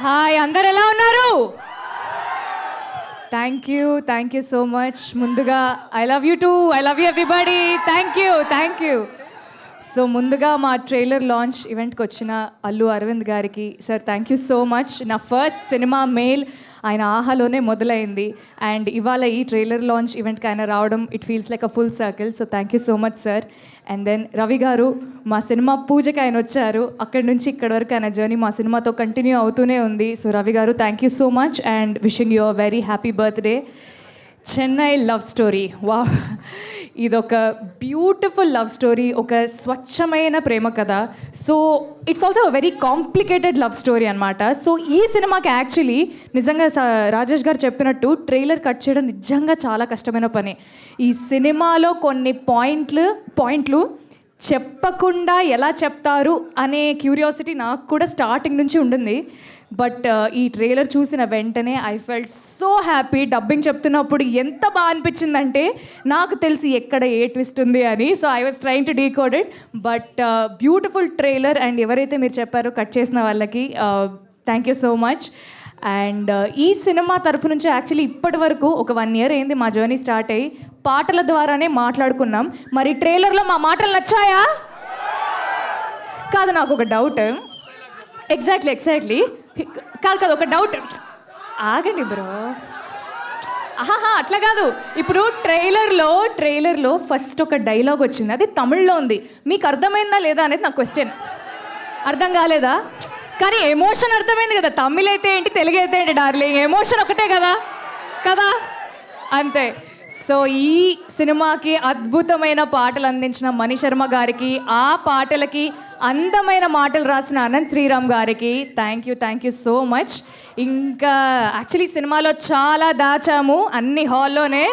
Hi, అందరు ఎలా ఉన్నారు? Thank you so much. ముందుగా I love you too, I love you everybody. Thank you. So ముందుగా మా ట్రైలర్ లాంచ్ ఈవెంట్కి వచ్చిన అల్లు అరవింద్ గారికి sir thank you so much. నా ఫస్ట్ సినిమా మెయిల్ ఆయన ఆహాలోనే మొదలైంది అండ్ ఇవాళ ఈ ట్రైలర్ లాంచ్ ఈవెంట్కి ఆయన రావడం it feels like a full circle. So thank you so much sir. And then Ravi garu మా సినిమా పూజకి ఆయన వచ్చారు. అక్కడి నుంచి ఇక్కడి వరకు ఆయన జర్నీ మా సినిమాతో కంటిన్యూ అవుతూనే ఉంది. సో రవి గారు thank you so much and wishing you a very happy birthday. Chennai love story, వా, ఇదొక బ్యూటిఫుల్ లవ్ స్టోరీ, ఒక స్వచ్ఛమైన ప్రేమ కథ. So it's also very complicated love story అనమాట. సో ఈ సినిమాకి యాక్చువల్లీ నిజంగా రాజేష్ గారు చెప్పినట్టు ట్రైలర్ కట్ చేయడం నిజంగా చాలా కష్టమైన పని. ఈ సినిమాలో కొన్ని పాయింట్లు చెప్పకుండా ఎలా చెప్తారు అనే క్యూరియాసిటీ నాకు కూడా స్టార్టింగ్ నుంచి ఉండింది. బట్ ఈ ట్రైలర్ చూసిన వెంటనే I felt so happy. Dubbing చెప్తున్నప్పుడు ఎంత బాగా అనిపించిందంటే నాకు తెలిసి ఎక్కడ ఏ ట్విస్ట్ ఉంది అని. So I was trying to decode it. But beautiful trailer and ఎవరైతే మీరు చెప్పారో కట్ చేసిన వాళ్ళకి thank you so much. And ఈ సినిమా తరఫు నుంచి యాక్చువల్లీ ఇప్పటి వరకు ఒక 1 year అయింది మా జర్నీ స్టార్ట్ అయ్యి. పాటల ద్వారానే మాట్లాడుకున్నాం. మరి ట్రైలర్లో మా మాటలు నచ్చాయా? కాదు, నాకు ఒక డౌట్. ఎగ్జాక్ట్లీ కాదు ఒక డౌట్. ఆగండి బ్రో. అట్లా కాదు. ఇప్పుడు ట్రైలర్లో ఫస్ట్ ఒక డైలాగ్ వచ్చింది, అది తమిళ్లో ఉంది. మీకు అర్థమైందా లేదా అనేది నా క్వశ్చన్. అర్థం కాలేదా? కానీ ఎమోషన్ అర్థమైంది కదా. తమిళ్ అయితే ఏంటి, తెలుగు అయితే ఏంటి డార్లింగ్, ఎమోషన్ ఒకటే కదా అంతే. సో ఈ సినిమాకి అద్భుతమైన పాటలు అందించిన మణి శర్మ గారికి, ఆ పాటలకి అందమైన మాటలు రాసిన అనంత్ శ్రీరామ్ గారికి థ్యాంక్ యూ సో మచ్. ఇంకా యాక్చువల్లీ సినిమాలో చాలా దాచాము అన్ని హాల్లోనే.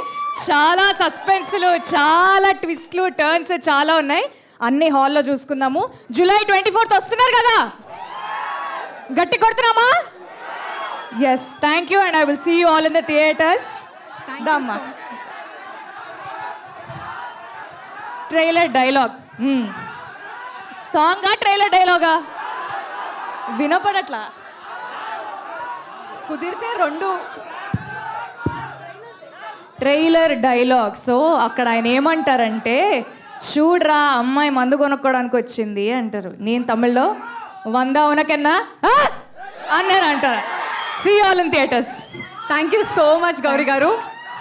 చాలా సస్పెన్స్లు, చాలా ట్విస్ట్లు, టర్న్స్ చాలా ఉన్నాయి. అన్ని హాల్లో చూసుకుందాము. July 24th వస్తున్నారు కదా, గట్టి కొడుతున్నామా? Yes, thank you and I will see you all in the theatres. దమ్మా ట్రైలర్ డైలాగ్ సాంగా ట్రైలర్ డైలాగా వినపడట్లా. కుదిరితే 2 ట్రైలర్ డైలాగ్. సో అక్కడ ఆయన ఏమంటారంటే, చూడరా అమ్మాయి మందు కొనుక్కోవడానికి వచ్చింది అంటారు. నేను తమిళ్లో 100 ఉనకన్నా అన్నారు అంటారు. See all in theatres. Thank you so much Gauri గారు.